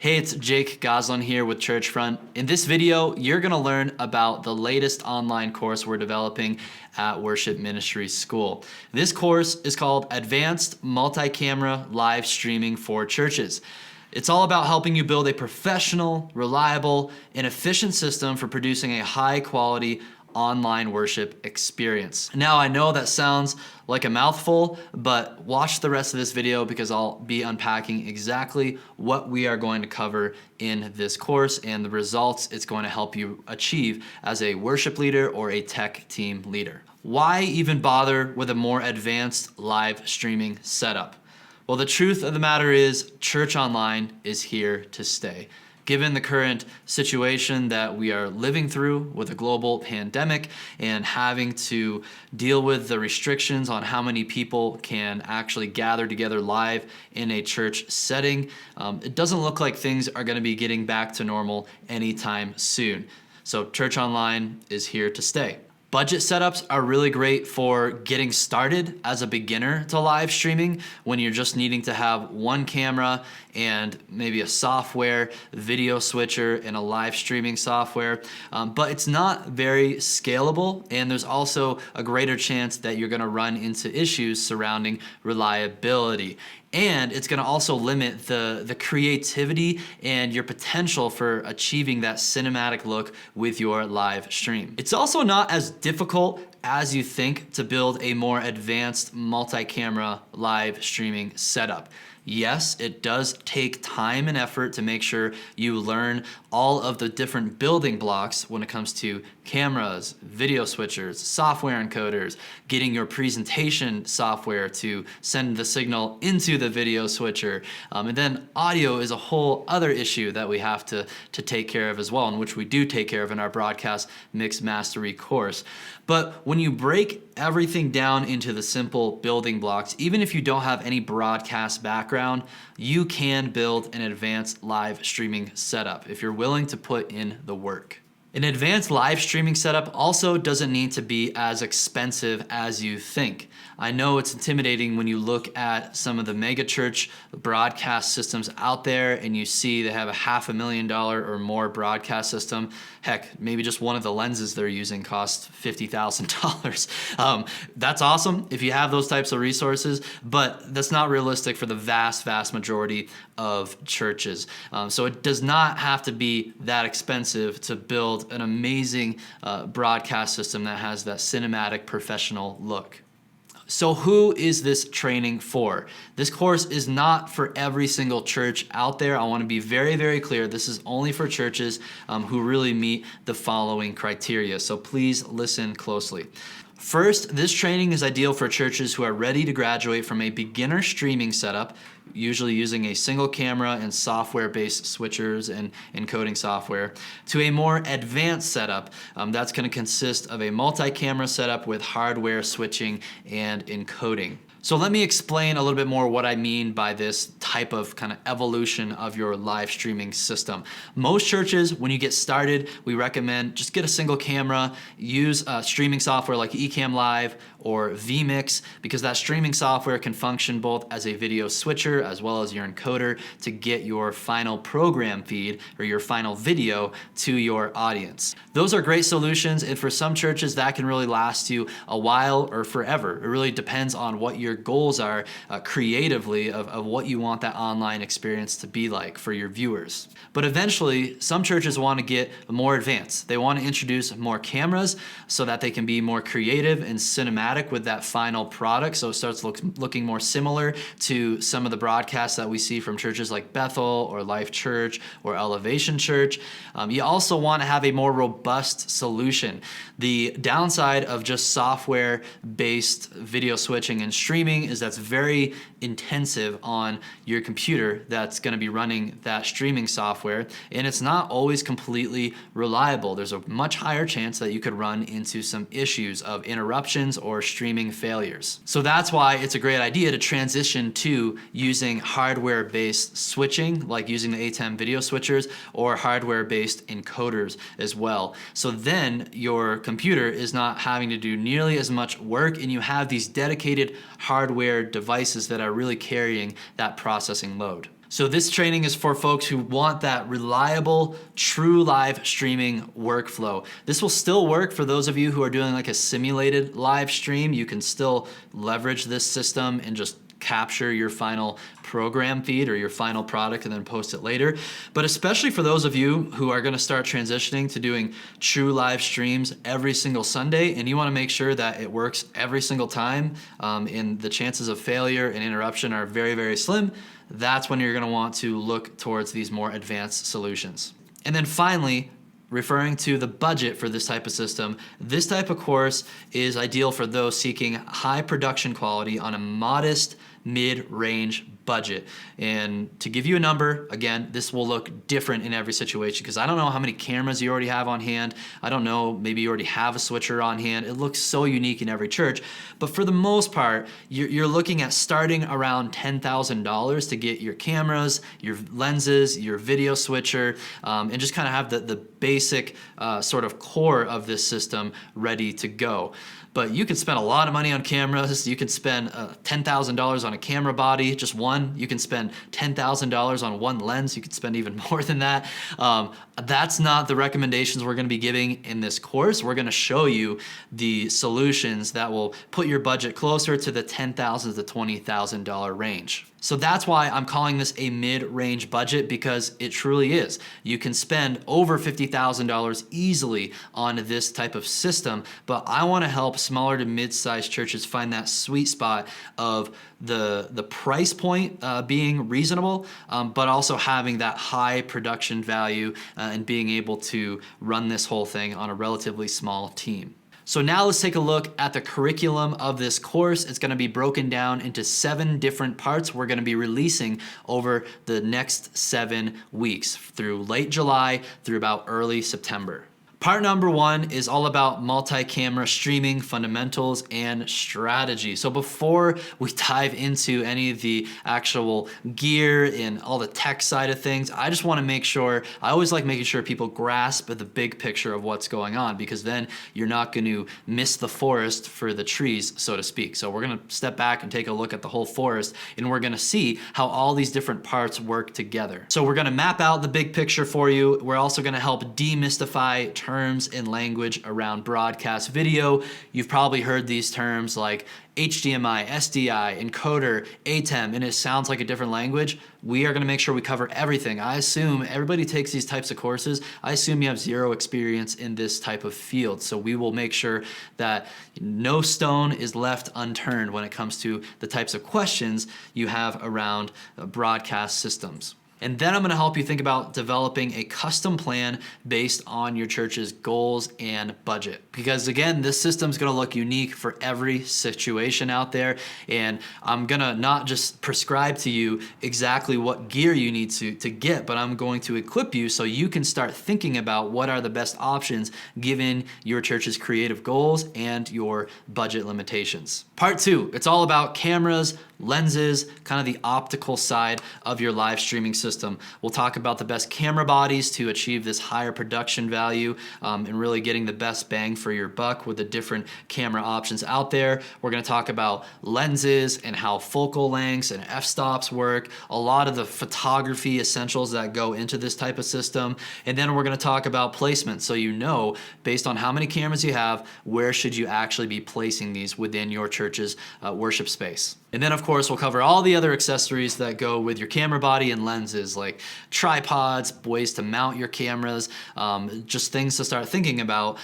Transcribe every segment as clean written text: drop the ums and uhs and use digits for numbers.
Hey, it's Jake Goslin here with Churchfront. In this video, you're gonna learn about the latest online course we're developing at Worship Ministry School. This course is called Advanced Multi-Camera Live Streaming for Churches. It's all about helping you build a professional, reliable, and efficient system for producing a high-quality online worship experience. Now, I know that sounds like a mouthful, but watch the rest of this video because I'll be unpacking exactly what we are going to cover in this course and the results it's going to help you achieve as a worship leader or a tech team leader. Why even bother with a more advanced live streaming setup? Well, the truth of the matter is church online is here to stay. Given the current situation that we are living through with a global pandemic and having to deal with the restrictions on how many people can actually gather together live in a church setting, it doesn't look like things are going to be getting back to normal anytime soon. So church online is here to stay. Budget setups are really great for getting started as a beginner to live streaming when you're just needing to have one camera and maybe a software, video switcher, and a live streaming software. But it's not very scalable, and there's also a greater chance that you're gonna run into issues surrounding reliability. And it's gonna also limit the creativity and your potential for achieving that cinematic look with your live stream. It's also not as difficult as you think to build a more advanced multi-camera live streaming setup. Yes, it does take time and effort to make sure you learn all of the different building blocks when it comes to cameras, video switchers, software encoders, getting your presentation software to send the signal into the video switcher. And then audio is a whole other issue that we have to take care of as well, and which we do take care of in our broadcast mix mastery course. But when you break everything down into the simple building blocks, even if you don't have any broadcast background, you can build an advanced live streaming setup if you're willing to put in the work. An advanced live streaming setup also doesn't need to be as expensive as you think. I know it's intimidating when you look at some of the mega church broadcast systems out there and you see they have a $500,000 or more broadcast system. Heck, maybe just one of the lenses they're using costs $50,000. That's awesome if you have those types of resources, but that's not realistic for the vast majority of churches. So it does not have to be that expensive to build an amazing broadcast system that has that cinematic professional look. So who is this training for? This course is not for every single church out there. I want to be very clear. This is only for churches who really meet the following criteria. So please listen closely. First, this training is ideal for churches who are ready to graduate from a beginner streaming setup, usually using a single camera and software-based switchers and encoding software, to a more advanced setup that's going to consist of a multi-camera setup with hardware switching and encoding. So let me explain a little bit more what I mean by this type of kind of evolution of your live streaming system. Most churches, when you get started, we recommend just get a single camera, use streaming software like Ecamm Live or vMix, because that streaming software can function both as a video switcher as well as your encoder to get your final program feed or your final video to your audience. Those are great solutions, and for some churches that can really last you a while or forever. It really depends on what your goals are creatively of what you want that online experience to be like for your viewers. But eventually, some churches want to get more advanced. They want to introduce more cameras so that they can be more creative and cinematic with that final product, so it starts looking more similar to some of the broadcasts that we see from churches like Bethel or Life Church or Elevation Church. You also want to have a more robust solution. The downside of just software-based video switching and streaming is that's very intensive on your computer that's going to be running that streaming software, and it's not always completely reliable. There's a much higher chance that you could run into some issues of interruptions or streaming failures. So that's why it's a great idea to transition to using hardware-based switching, like using the ATEM video switchers, or hardware-based encoders as well. So then your computer is not having to do nearly as much work, and you have these dedicated hardware devices that are really carrying that processing load. So this training is for folks who want that reliable, true live streaming workflow. This will still work for those of you who are doing like a simulated live stream. You can still leverage this system and just capture your final program feed or your final product and then post it later. But especially for those of you who are going to start transitioning to doing true live streams every single Sunday, and you want to make sure that it works every single time, and the chances of failure and interruption are very, very slim, that's when you're going to want to look towards these more advanced solutions. And then finally, referring to the budget for this type of system, this type of course is ideal for those seeking high production quality on a modest mid-range budget. And to give you a number, again, this will look different in every situation because I don't know how many cameras you already have on hand. I don't know, maybe you already have a switcher on hand. It looks so unique in every church. But for the most part, you're looking at starting around $10,000 to get your cameras, your lenses, your video switcher, and just kind of have the basic sort of core of this system ready to go. But you can spend a lot of money on cameras. You can spend $10,000 on a camera body, just one. You can spend $10,000 on one lens. You could spend even more than that. That's not the recommendations we're going to be giving in this course. We're going to show you the solutions that will put your budget closer to the $10,000 to $20,000 range. So that's why I'm calling this a mid-range budget, because it truly is. You can spend over $50,000 easily on this type of system, but I want to help smaller to mid-sized churches find that sweet spot of the price point being reasonable, but also having that high production value and being able to run this whole thing on a relatively small team. So now let's take a look at the curriculum of this course. It's going to be broken down into 7 different parts we're going to be releasing over the next 7 weeks through late July through about early September. Part number 1 is all about multi-camera streaming fundamentals and strategy. So before we dive into any of the actual gear and all the tech side of things, I just want to make sure, I always like making sure people grasp the big picture of what's going on, because then you're not going to miss the forest for the trees, so to speak. So we're going to step back and take a look at the whole forest, and we're going to see how all these different parts work together. So we're going to map out the big picture for you. We're also going to help demystify terms and language around broadcast video. You've probably heard these terms like HDMI, SDI, encoder, ATEM, and it sounds like a different language. We are going to make sure we cover everything. I assume everybody takes these types of courses. I assume you have zero experience in this type of field. So we will make sure that no stone is left unturned when it comes to the types of questions you have around broadcast systems. And then I'm going to help you think about developing a custom plan based on your church's goals and budget. Because again, this system is going to look unique for every situation out there. And I'm going to not just prescribe to you exactly what gear you need to get, but I'm going to equip you so you can start thinking about what are the best options given your church's creative goals and your budget limitations. Part 2, it's all about cameras, lenses, kind of the optical side of your live streaming system. We'll talk about the best camera bodies to achieve this higher production value and really getting the best bang for your buck with the different camera options out there. We're going to talk about lenses and how focal lengths and f-stops work, a lot of the photography essentials that go into this type of system. And then we're going to talk about placement, so you know, based on how many cameras you have, where should you actually be placing these within your church's worship space. And then, of course, we'll cover all the other accessories that go with your camera body and lenses, like tripods, ways to mount your cameras, just things to start thinking about,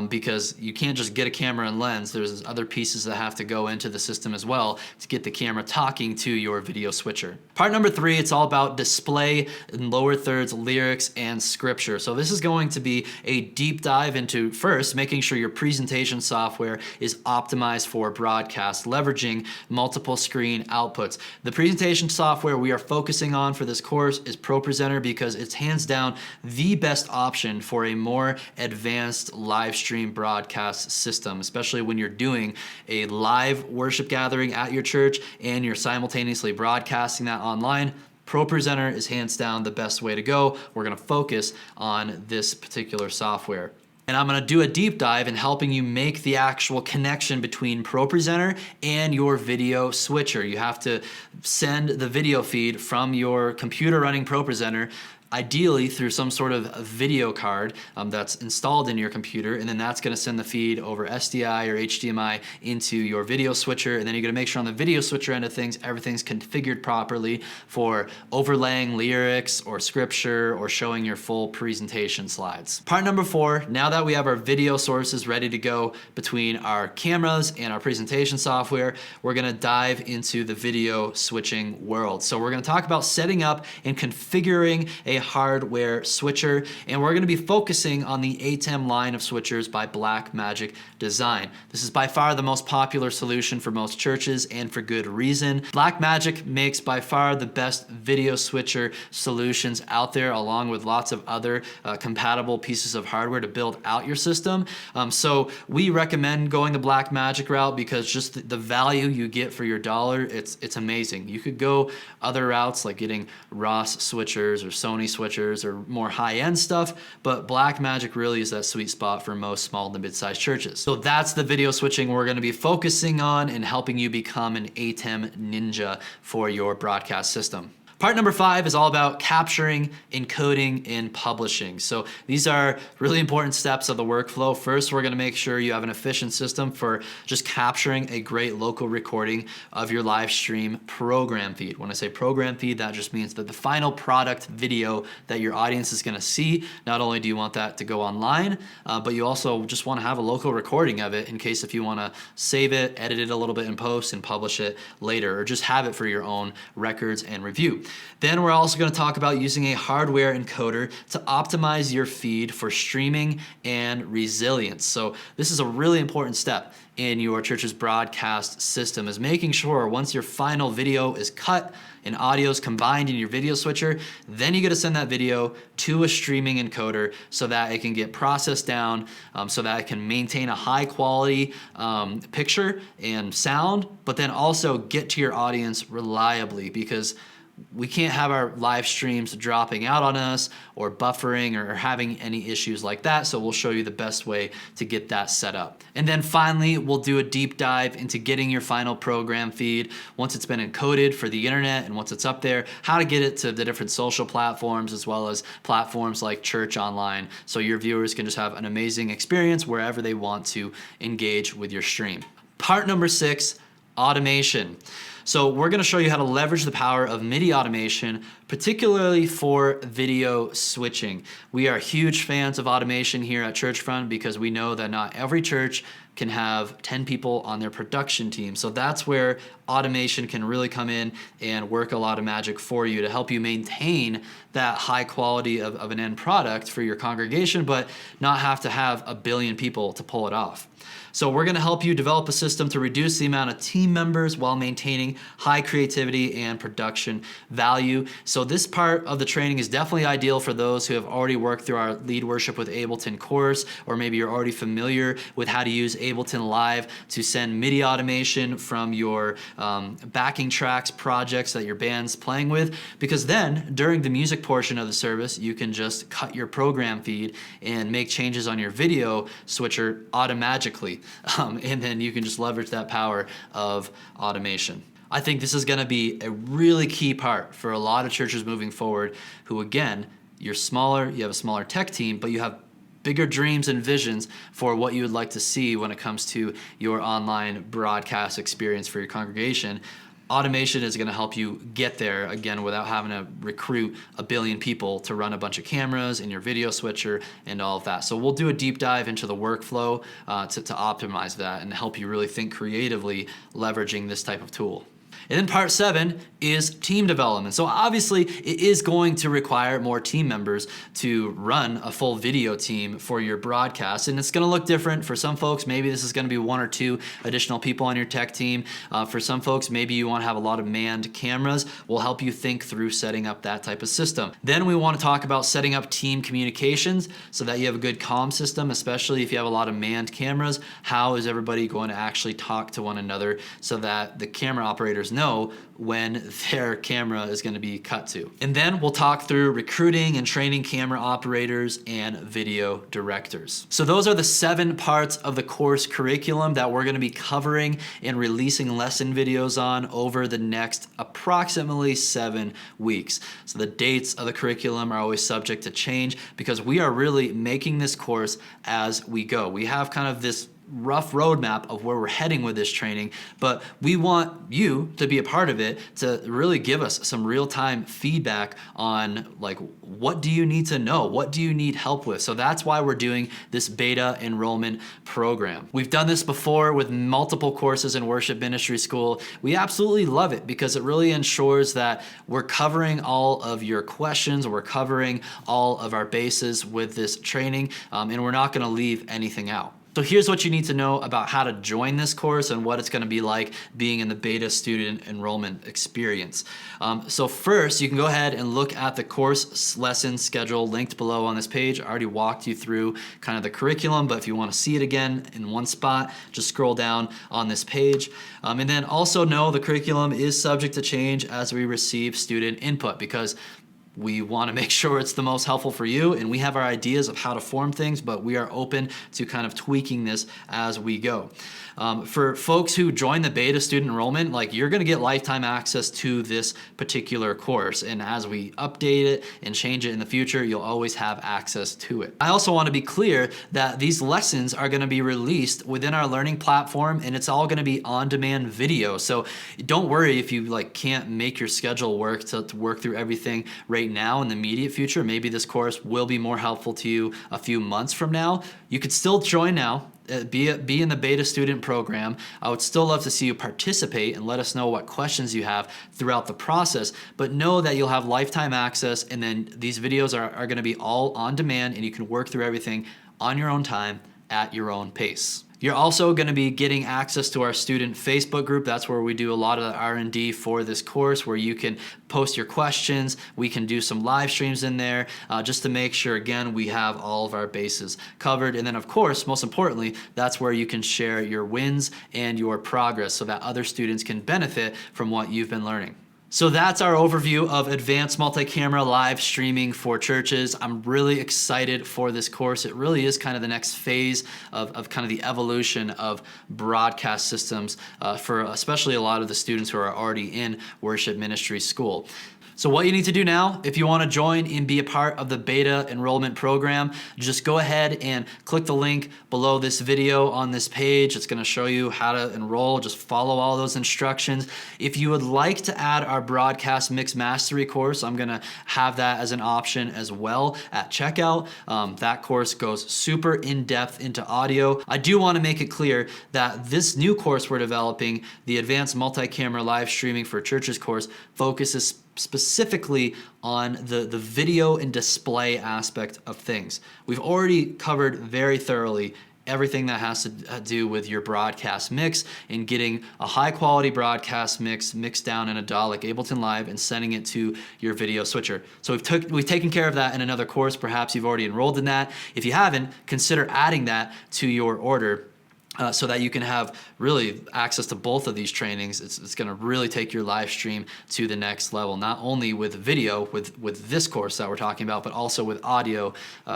because you can't just get a camera and lens. There's other pieces that have to go into the system as well to get the camera talking to your video switcher. Part number 3, it's all about display in lower thirds, lyrics, and scripture. So this is going to be a deep dive into, first, making sure your presentation software is optimized for broadcast, leveraging multiple screen outputs. The presentation software we are focusing on for this course is ProPresenter, because it's hands down the best option for a more advanced live stream broadcast system, especially when you're doing a live worship gathering at your church and you're simultaneously broadcasting that online. ProPresenter is hands down the best way to go. We're going to focus on this particular software. And I'm going to do a deep dive in helping you make the actual connection between ProPresenter and your video switcher. You have to send the video feed from your computer running ProPresenter, ideally through some sort of a video card that's installed in your computer, and then that's going to send the feed over SDI or HDMI into your video switcher, and then you're going to make sure on the video switcher end of things everything's configured properly for overlaying lyrics or scripture or showing your full presentation slides. Part number 4, now that we have our video sources ready to go between our cameras and our presentation software, we're going to dive into the video switching world. So we're going to talk about setting up and configuring a hardware switcher, and we're going to be focusing on the ATEM line of switchers by Blackmagic Design. This is by far the most popular solution for most churches, and for good reason. Blackmagic makes by far the best video switcher solutions out there, along with lots of other compatible pieces of hardware to build out your system. So we recommend going the Blackmagic route because just the value you get for your dollar, it's amazing. You could go other routes like getting Ross switchers or Sony switchers or more high-end stuff, but Blackmagic really is that sweet spot for most small to mid-sized churches. So that's the video switching we're going to be focusing on and helping you become an ATEM ninja for your broadcast system. Part number 5 is all about capturing, encoding, and publishing. So these are really important steps of the workflow. First, we're going to make sure you have an efficient system for just capturing a great local recording of your live stream program feed. When I say program feed, that just means that the final product video that your audience is going to see, not only do you want that to go online, but you also just want to have a local recording of it in case if you want to save it, edit it a little bit in post, and publish it later, or just have it for your own records and review. Then we're also going to talk about using a hardware encoder to optimize your feed for streaming and resilience. So this is a really important step in your church's broadcast system, is making sure once your final video is cut and audio is combined in your video switcher, then you get to send that video to a streaming encoder so that it can get processed down, so that it can maintain a high quality picture and sound, but then also get to your audience reliably, because we can't have our live streams dropping out on us or buffering or having any issues like that. So we'll show you the best way to get that set up. And then finally, we'll do a deep dive into getting your final program feed once it's been encoded for the internet and once it's up there, how to get it to the different social platforms as well as platforms like Church Online, so your viewers can just have an amazing experience wherever they want to engage with your stream. Part number 6, automation. So we're going to show you how to leverage the power of MIDI automation, particularly for video switching. We are huge fans of automation here at Churchfront because we know that not every church can have 10 people on their production team. So that's where automation can really come in and work a lot of magic for you to help you maintain that high quality of an end product for your congregation, but not have to have a billion people to pull it off. So we're going to help you develop a system to reduce the amount of team members while maintaining high creativity and production value. So this part of the training is definitely ideal for those who have already worked through our Lead Worship with Ableton course, or maybe you're already familiar with how to use Ableton Live to send MIDI automation from your backing tracks projects that your band's playing with, because then during the music portion of the service, you can just cut your program feed and make changes on your video switcher automatically. And then you can just leverage that power of automation. I think this is going to be a really key part for a lot of churches moving forward who, again, you're smaller, you have a smaller tech team, but you have bigger dreams and visions for what you would like to see when it comes to your online broadcast experience for your congregation. Automation is going to help you get there, again, without having to recruit a billion people to run a bunch of cameras in your video switcher and all of that. So we'll do a deep dive into the workflow to optimize that and help you really think creatively leveraging this type of tool. And then part 7 is team development. So obviously it is going to require more team members to run a full video team for your broadcast, and it's going to look different. For some folks, maybe this is going to be 1 or 2 additional people on your tech team. For some folks, maybe you want to have a lot of manned cameras. We'll help you think through setting up that type of system. Then we want to talk about setting up team communications so that you have a good comm system, especially if you have a lot of manned cameras. How is everybody going to actually talk to one another so that the camera operators instructors know when their camera is going to be cut to. And then we'll talk through recruiting and training camera operators and video directors. So those are the 7 parts of the course curriculum that we're going to be covering and releasing lesson videos on over the next approximately 7 weeks. So the dates of the curriculum are always subject to change because we are really making this course as we go. We have kind of this rough roadmap of where we're heading with this training, but we want you to be a part of it, to really give us some real-time feedback on like, what do you need to know? What do you need help with? So that's why we're doing this beta enrollment program. We've done this before with multiple courses in worship ministry school. We absolutely love it because it really ensures that we're covering all of your questions, we're covering all of our bases with this training, and we're not gonna leave anything out. So here's what you need to know about how to join this course and what it's going to be like being in the beta student enrollment experience. So first, you can go ahead and look at the course lesson schedule linked below on this page. I already walked you through kind of the curriculum, but if you want to see it again in one spot, just scroll down on this page. And then also know the curriculum is subject to change as we receive student input, because we want to make sure it's the most helpful for you, and we have our ideas of how to form things, but we are open to kind of tweaking this as we go. For folks who join the beta student enrollment, like, you're going to get lifetime access to this particular course, and as we update it and change it in the future, you'll always have access to it. I also want to be clear that these lessons are going to be released within our learning platform, and it's all going to be on-demand video. So don't worry if you can't make your schedule work to work through everything right now in the immediate future. Maybe this course will be more helpful to you a few months from now. You could still join now. Be in the beta student program. I would still love to see you participate and let us know what questions you have throughout the process, but know that you'll have lifetime access, and then these videos are going to be all on demand, and you can work through everything on your own time at your own pace. You're also going to be getting access to our student Facebook group. That's where we do a lot of the R&D for this course, where you can post your questions. We can do some live streams in there just to make sure, again, we have all of our bases covered. And then, of course, most importantly, that's where you can share your wins and your progress so that other students can benefit from what you've been learning. So that's our overview of advanced multi-camera live streaming for churches. I'm really excited for this course. It really is kind of the next phase of kind of the evolution of broadcast systems for especially a lot of the students who are already in worship ministry school. So what you need to do now, if you want to join and be a part of the beta enrollment program, just go ahead and click the link below this video on this page. It's going to show you how to enroll. Just follow all those instructions. If you would like to add our broadcast mix mastery course, I'm going to have that as an option as well at checkout. That course goes super in-depth into audio. I do want to make it clear that this new course we're developing, the Advanced Multi-Camera Live Streaming for Churches course, focuses specifically on the video and display aspect of things. We've already covered very thoroughly everything that has to do with your broadcast mix and getting a high quality broadcast mix mixed down in a DAW like Ableton Live and sending it to your video switcher. So we've taken care of that in another course. Perhaps you've already enrolled in that. If you haven't, consider adding that to your order. So that you can have really access to both of these trainings. It's going to really take your live stream to the next level, not only with video, with this course that we're talking about, but also with audio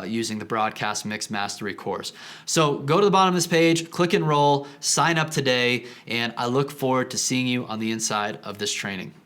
using the Broadcast Mix Mastery course. So go to the bottom of this page, click enroll, sign up today, and I look forward to seeing you on the inside of this training.